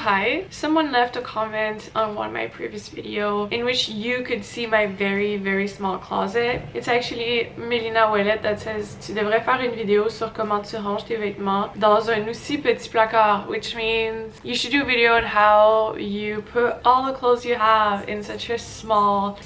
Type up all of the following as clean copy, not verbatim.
hi, someone left a comment on one of my previous videos in which you could see my very small closet. It's actually Mélina Ouellet that says tu devrais faire une vidéo sur comment tu ranges tes vêtements dans un aussi petit placard, which means you should do a video on how you put all the clothes you have in such a small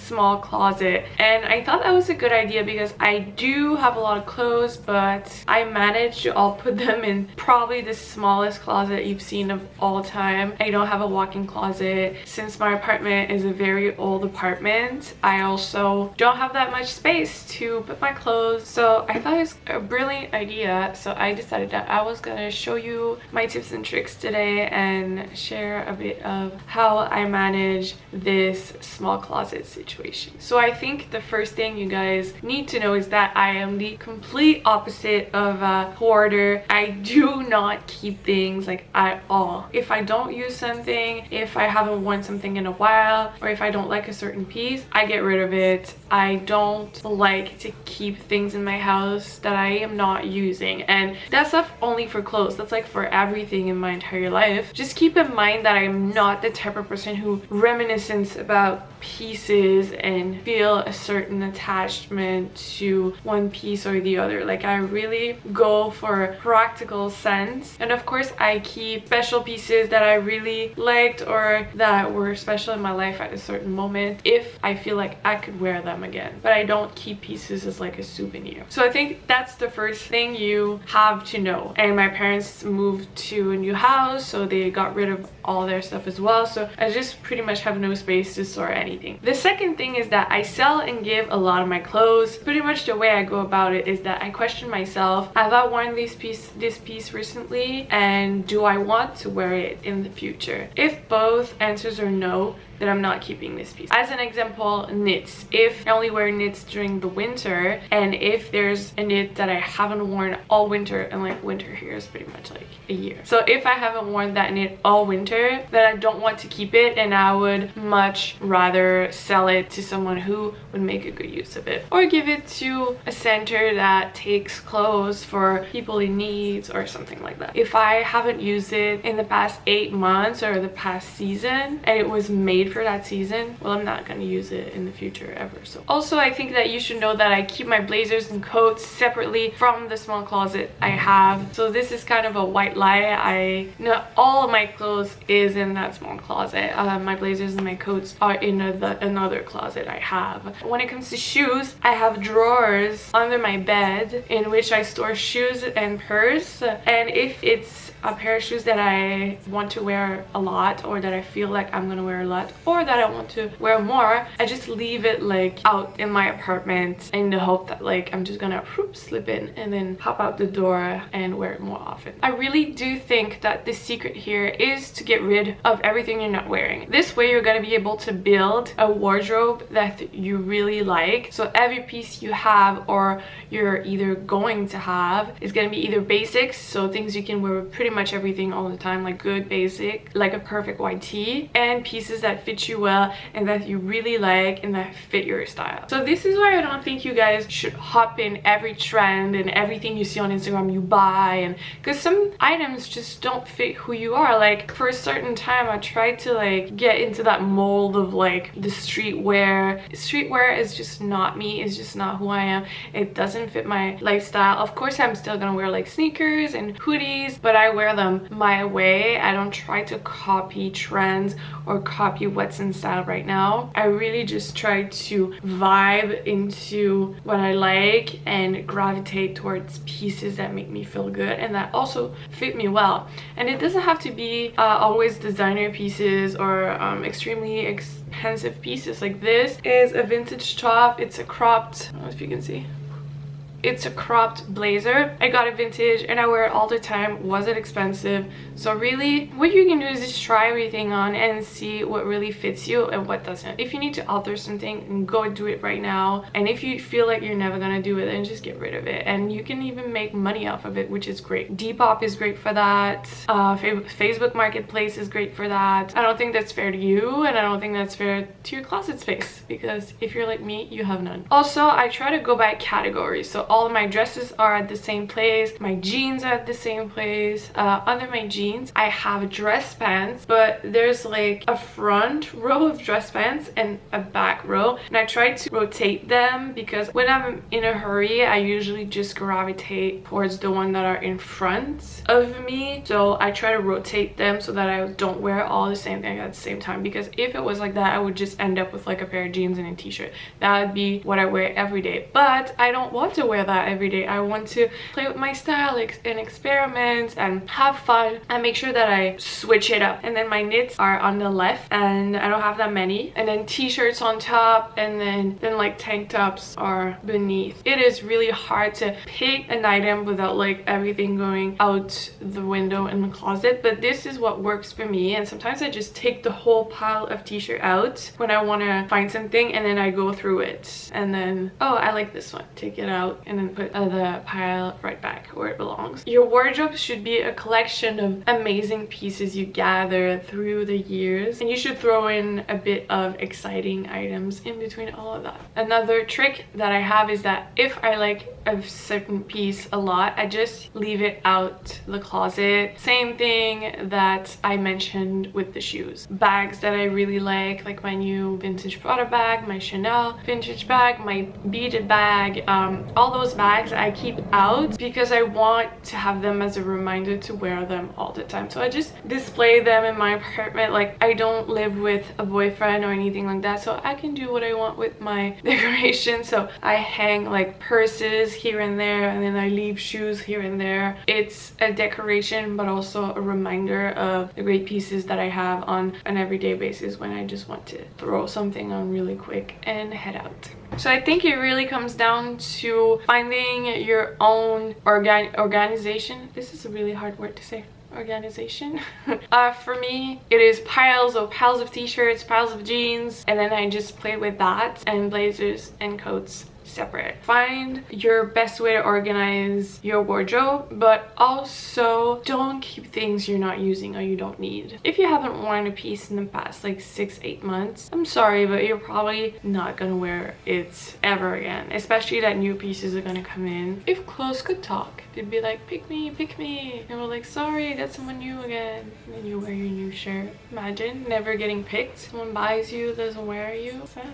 closet. And I thought that was a good idea because I do have a lot of clothes, but I managed to all put them in probably the smallest closet you've seen of all time. I don't have a walk-in closet. Since my apartment is a very old apartment, I also don't have that much space to put my clothes. So I thought it was a brilliant idea. So I decided that I was gonna show you my tips and tricks today and share a bit of how I manage this small closet situation. So I think the first thing you guys need to know is that I am the complete opposite of a hoarder. I do not keep things like at all. If I don't use something, if I haven't worn something in a while, or if I don't like a certain piece, I get rid of it. I don't like to keep things in my house that I am not using, and that's not only for clothes, that's like for everything in my entire life. Just keep in mind that I'm not the type of person who reminisces about pieces and feel a certain attachment to one piece or the other. Like, I really go for practical sense, and of course I keep special pieces that I really liked or that were special in my life at a certain moment if I feel like I could wear them again, but I don't keep pieces as like a souvenir. So I think that's the first thing you have to know. And my parents moved to a new house, so they got rid of all their stuff as well, so I just pretty much have no space to store anything. The second thing is that I sell and give a lot of my clothes. Pretty much the way I go about it is that I question myself, have I worn this piece recently, and do I want to wear it in the future? If both answers are no, then I'm not keeping this piece. As an example, knits. If I only wear knits during the winter, and if there's a knit that I haven't worn all winter, and like winter here is pretty much like a year, so if I haven't worn that knit all winter, then I don't want to keep it, and I would much rather sell it to someone who would make a good use of it, or give it to a center that takes clothes for people in need or something like that. If I haven't used it in the past 8 months or the past season and it was made for that season, well, I'm not going to use it in the future ever. So also, I think that you should know that I keep my blazers and coats separately from the small closet I have. So this is kind of a white lie. I know all of my clothes is in that small closet. My blazers and my coats are in another closet I have. When it comes to shoes, I have drawers under my bed in which I store shoes and purse, and if it's a pair of shoes that I want to wear a lot, or that I feel like I'm gonna wear a lot, or that I want to wear more, I just leave it like out in my apartment in the hope that like I'm just gonna slip in and then hop out the door and wear it more often. I really do think that the secret here is to get rid of everything you're not wearing. This way you're gonna be able to build a wardrobe that you really like. So every piece you have or you're either going to have is gonna be either basics, so things you can wear with pretty much everything all the time, like good basic, like a perfect white tee, and pieces that fit you well and that you really like and that fit your style. So this is why I don't think you guys should hop in every trend and everything you see on Instagram you buy, and because some items just don't fit who you are. Like, for a certain time I tried to like get into that mold of like the streetwear. Streetwear is just not me, it's just not who I am. It doesn't fit my lifestyle. Of course I'm still gonna wear like sneakers and hoodies, but I wear them my way. I don't try to copy trends or copy what's in style right now. I really just try to vibe into what I like and gravitate towards pieces that make me feel good and that also fit me well. And it doesn't have to be always designer pieces or extremely expensive pieces. Like, this is a vintage top. It's a cropped, I don't know if you can see, it's a cropped blazer. I got it vintage and I wear it all the time. Wasn't expensive. So really what you can do is just try everything on and see what really fits you and what doesn't. If you need to alter something, go do it right now, and if you feel like you're never gonna do it, then just get rid of it. And you can even make money off of it, which is great. Depop is great for that. Facebook Marketplace is great for that. I don't think that's fair to you, and I don't think that's fair to your closet space, because if you're like me, you have none. Also, I try to go by categories. So all of my dresses are at the same place, my jeans are at the same place. Under my jeans I have dress pants, but there's like a front row of dress pants and a back row, and I try to rotate them because when I'm in a hurry I usually just gravitate towards the one that are in front of me. So I try to rotate them so that I don't wear all the same thing at the same time, because if it was like that I would just end up with like a pair of jeans and a t-shirt. That would be what I wear every day, but I don't want to wear that every day. I want to play with my style and experiment and have fun and make sure that I switch it up. And then my knits are on the left and I don't have that many, and then t-shirts on top, and then like tank tops are beneath. It is really hard to pick an item without like everything going out the window in the closet, but this is what works for me. And sometimes I just take the whole pile of t-shirt out when I want to find something, and then I go through it and then, oh, I like this one, take it out and then put the pile right back where it belongs. Your wardrobe should be a collection of amazing pieces you gather through the years, and you should throw in a bit of exciting items in between all of that. Another trick that I have is that if I like a certain piece a lot, I just leave it out the closet. Same thing that I mentioned with the shoes. Bags that I really like my new vintage Prada bag, my Chanel vintage bag, my beaded bag, all those bags I keep out because I want to have them as a reminder to wear them all the time. So I just display them in my apartment. Like, I don't live with a boyfriend or anything like that, so I can do what I want with my decoration. So I hang like purses here and there, and then I leave shoes here and there. It's a decoration but also a reminder of the great pieces that I have on an everyday basis when I just want to throw something on really quick and head out. So I think it really comes down to finding your own organization. This is a really hard word to say. Organization. For me it is piles of t-shirts, piles of jeans, and then I just play with that, and blazers and coats separate. Find your best way to organize your wardrobe, but also don't keep things you're not using or you don't need. If you haven't worn a piece in the past like 6-8 months, I'm sorry, but you're probably not gonna wear it ever again, especially that new pieces are gonna come in. If clothes could talk, they'd be like, pick me, and we're like, sorry, that's someone new again. And then you wear your new shirt. Imagine never getting picked. Someone buys you, doesn't wear you. Sad.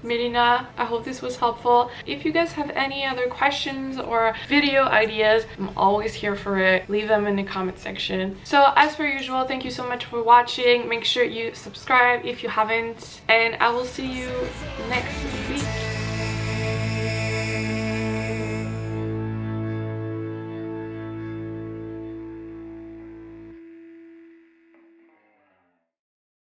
Melina, I hope this was helpful. If you guys have any other questions or video ideas, I'm always here for it. Leave them in the comment section. So as per usual, thank you so much for watching. Make sure you subscribe if you haven't, and I will see you next week.